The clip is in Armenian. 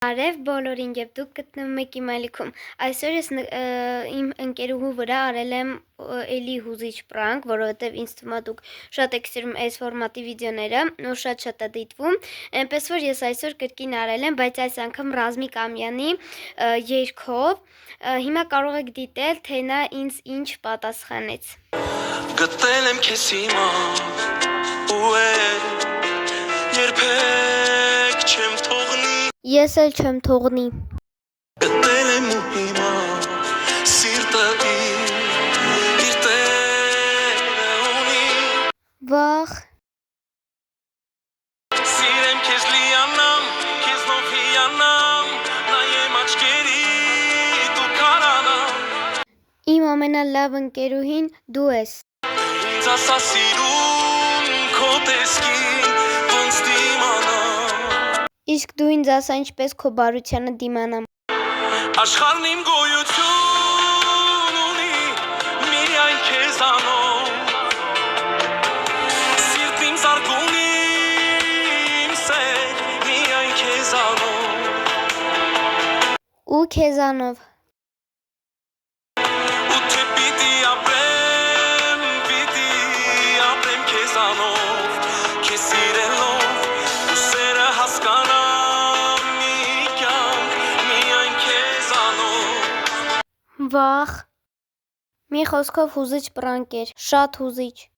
Արև բոլորին եւ դուք գտնվում եք իմ ալիքում։ Այսօր ես իմ ընկերուհու վրա արել եմ էլի հուզիչ պրանկ, որովհետեւ ինձ թվում է դուք շատ եք սիրում այս ֆորմատի վիդեոները ու շատ է դիտվում։ Այնպես որ ես այսօր կրկին արել եմ, բայց այս անգամ Ռազմիկ Ամյանի երգով։ Հիմա կարող եք դիտել, թե նա ինձ ինչ պատասխանեց։ Գտել եմ քեզ հիմա ու երբեք չեմ թողնի Ես էլ չեմ թողնի։ Գտել եմ ու հիմա սիրտը իր տեղը ունի Վախ Սիրեմ քեզ լիանամ, քեզնով հիանամ նայեմ աչքերի դու քարանամ Իմ ամենալավ ընկերուհին դու ես։ Ինձ ասա սիրուն քո տեսքին ոնց դիմանամ Իսկ դու ինձ ասա ինչպես քո բարությանը դիմանամ։ Աշխարհն իմ գոյություն ունի միայն քեզանով Սիրտ իմ զարգուն իմ սեր միայն քեզանով Ու քեզանով։ Ու թե պիտի ապրեմ քեզանով Քեզ սիրելով ու սերը հասկանամ մի կյանք միայն քեզանով Վախ։ Մի խոսքով հուզիչ պրանկ էր, շատ հուզիչ։